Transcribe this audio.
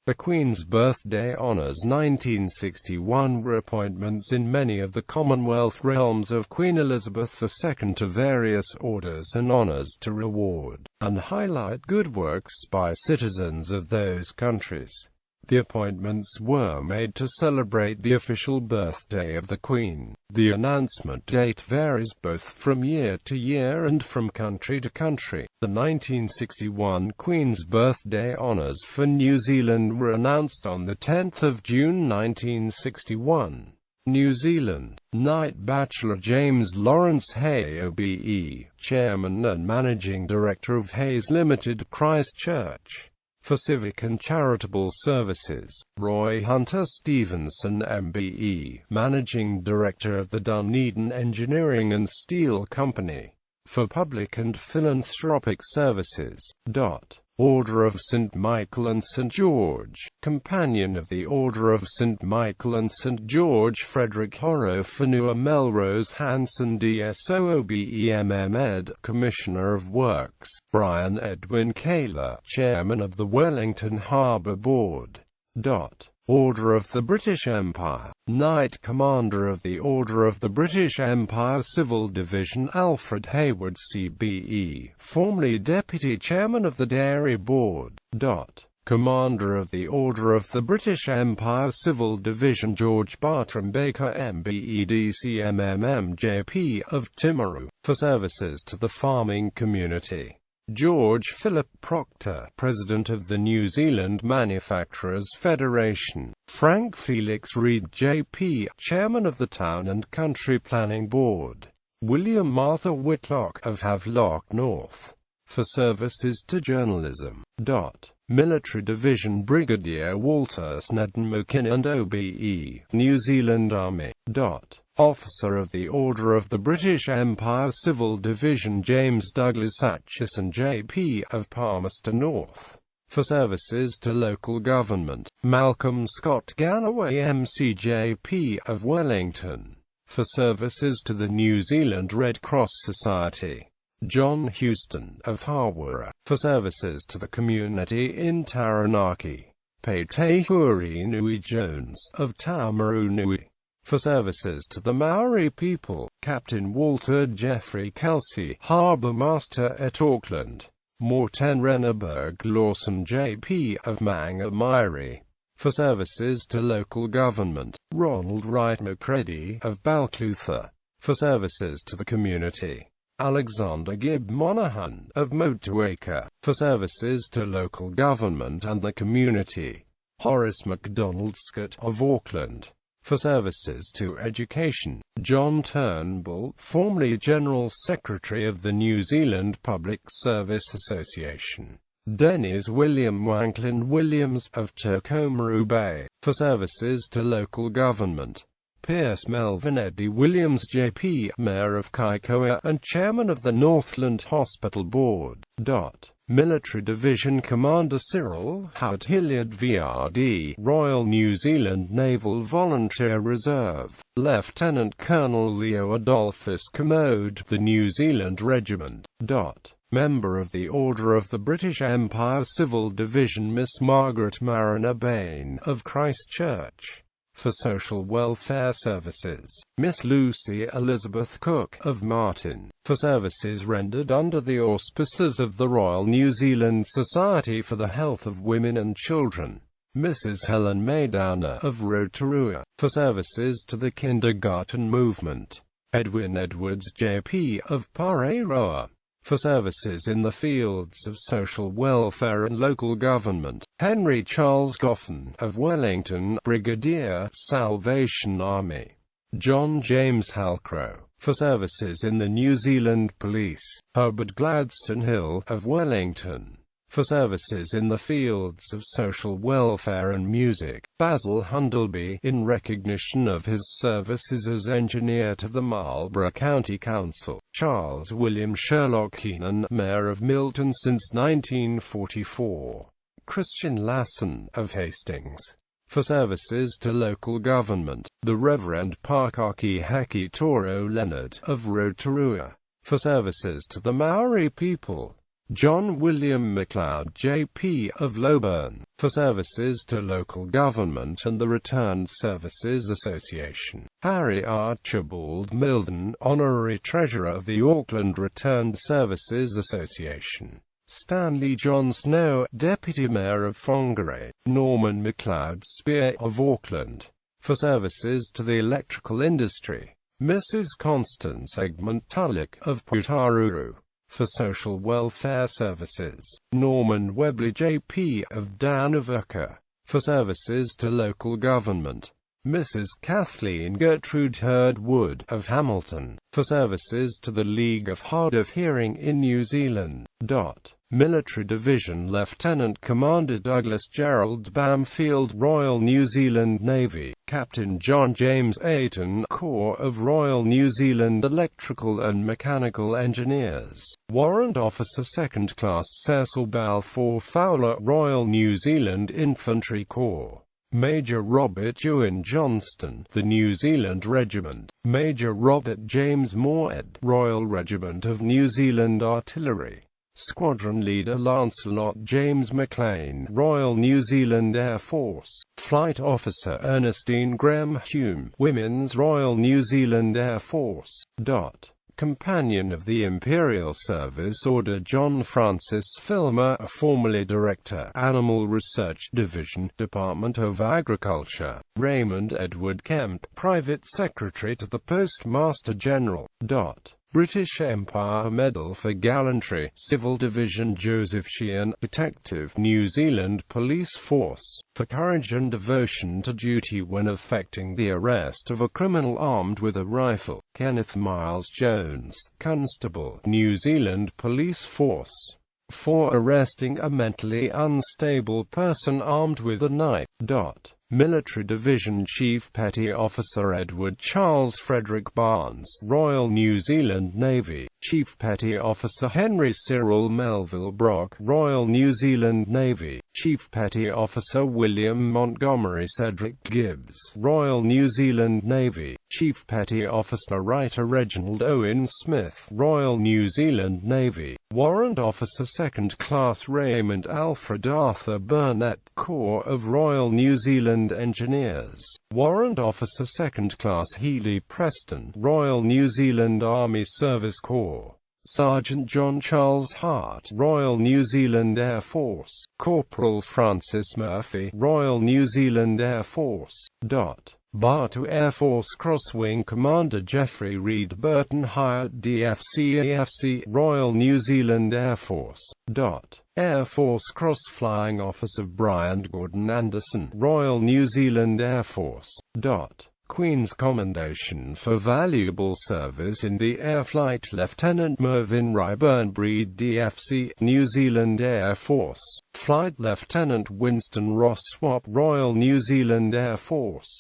The Queen's Birthday Honours 1961 were appointments in many of the Commonwealth realms of Queen Elizabeth II to various orders and honours to reward and highlight good works by citizens of those countries. The appointments were made to celebrate the official birthday of the Queen. The announcement date varies both from year to year and from country to country. The 1961 Queen's Birthday Honours for New Zealand were announced on the 10th of June 1961. New Zealand. Knight Bachelor James Lawrence Hay OBE, Chairman and Managing Director of Hayes Limited, Christchurch. For civic and charitable services, Roy Hunter Stevenson MBE, Managing Director of the Dunedin Engineering and Steel Company. For public and philanthropic services, Order of St. Michael and St. George, Companion of the Order of St. Michael and St. George Frederick Horo Whenua Melrose Hanson DSOOBEMMED, Commissioner of Works, Brian Edwin Kaler, Chairman of the Wellington Harbour Board. Order of the British Empire, Knight Commander of the Order of the British Empire Civil Division Alfred Hayward CBE, formerly Deputy Chairman of the Dairy Board. Commander of the Order of the British Empire Civil Division George Bartram Baker MBEDCMMMJP of Timaru, for services to the farming community. George Philip Proctor, President of the New Zealand Manufacturers Federation. Frank Felix Reid JP, Chairman of the Town and Country Planning Board. William Martha Whitlock of Havelock North, for services to journalism. Military Division Brigadier Walter Snedden McKinnon OBE, New Zealand Army. Officer of the Order of the British Empire Civil Division James Douglas Atchison JP of Palmerston North, for services to local government. Malcolm Scott Galloway MCJP of Wellington, for services to the New Zealand Red Cross Society. John Houston of Hawera, for services to the community in Taranaki. Paitehuri Nui Jones of Taumarunui, for services to the Maori people. Captain Walter Jeffrey Kelsey, Harbour Master at Auckland. Morten Renneberg Lawson JP of Mangamairi, for services to local government. Ronald Wright Macready of Balclutha, for services to the community. Alexander Gibb Monaghan of Motueka, for services to local government and the community. Horace MacDonald Scott of Auckland, for services to education. John Turnbull, formerly General Secretary of the New Zealand Public Service Association. Dennis William Wanklin Williams of Tokomaru Bay, for services to local government. Pierce Melvin Eddie Williams JP, Mayor of Kaikoura and Chairman of the Northland Hospital Board. Military Division Commander Cyril Howard Hilliard VRD, Royal New Zealand Naval Volunteer Reserve. Lieutenant Colonel Leo Adolphus Commode, the New Zealand Regiment. Member of the Order of the British Empire Civil Division Miss Margaret Mariner Bain of Christchurch, for social welfare services. Miss Lucy Elizabeth Cook of Martin, for services rendered under the auspices of the Royal New Zealand Society for the Health of Women and Children. Mrs. Helen May Downer of Rotorua, for services to the kindergarten movement. Edwin Edwards JP of Pareroa, for services in the fields of social welfare and local government. Henry Charles Goffin of Wellington, Brigadier, Salvation Army. John James Halcrow, for services in the New Zealand Police. Herbert Gladstone Hill of Wellington, for services in the fields of social welfare and music. Basil Hundleby, in recognition of his services as engineer to the Marlborough County Council. Charles William Sherlock Keenan, Mayor of Milton since 1944. Christian Lasson of Hastings, for services to local government. The Reverend Pakaki Haki Toro Leonard of Rotorua, for services to the Maori people. John William MacLeod JP of Loburn, for services to local government and the Returned Services Association. Harry Archibald Milden, Honorary Treasurer of the Auckland Returned Services Association. Stanley John Snow, Deputy Mayor of Whangarei. Norman MacLeod Spear of Auckland, for services to the electrical industry. Mrs. Constance Egmont Tulloch of Putaruru, for social welfare services. Norman Webley JP of Danavurka, for services to local government. Mrs. Kathleen Gertrude Hurd Wood of Hamilton, for services to the League of Hard of Hearing in New Zealand. Military Division Lieutenant Commander Douglas Gerald Bamfield, Royal New Zealand Navy. Captain John James Ayton, Corps of Royal New Zealand Electrical and Mechanical Engineers. Warrant Officer 2nd Class Cecil Balfour Fowler, Royal New Zealand Infantry Corps. Major Robert Ewan Johnston, the New Zealand Regiment. Major Robert James Moorhead, Royal Regiment of New Zealand Artillery. Squadron Leader Lancelot James McLean, Royal New Zealand Air Force. Flight Officer Ernestine Graham Hume, Women's Royal New Zealand Air Force. Companion of the Imperial Service Order John Francis Filmer, formerly Director, Animal Research Division, Department of Agriculture. Raymond Edward Kemp, Private Secretary to the Postmaster General. British Empire Medal for Gallantry, Civil Division Joseph Sheehan, Detective, New Zealand Police Force, for courage and devotion to duty when effecting the arrest of a criminal armed with a rifle. Kenneth Miles Jones, Constable, New Zealand Police Force, for arresting a mentally unstable person armed with a knife. Military Division Chief Petty Officer Edward Charles Frederick Barnes, Royal New Zealand Navy. Chief Petty Officer Henry Cyril Melville Brock, Royal New Zealand Navy. Chief Petty Officer William Montgomery Cedric Gibbs, Royal New Zealand Navy. Chief Petty Officer Writer Reginald Owen Smith, Royal New Zealand Navy. Warrant Officer 2nd Class Raymond Alfred Arthur Burnett, Corps of Royal New Zealand Engineers. Warrant Officer 2nd Class Healy Preston, Royal New Zealand Army Service Corps. Sergeant John Charles Hart, Royal New Zealand Air Force. Corporal Francis Murphy, Royal New Zealand Air Force. Batu Air Force Cross-Wing Commander Jeffrey Reed Burton Hyatt DFC Royal New Zealand Air Force. Air Force Cross-Flying Officer Brian Gordon Anderson, Royal New Zealand Air Force. Queen's Commendation for Valuable Service in the Air Flight Lieutenant Mervyn Ryburn Breed DFC, New Zealand Air Force. Flight Lieutenant Winston Ross Swap, Royal New Zealand Air Force.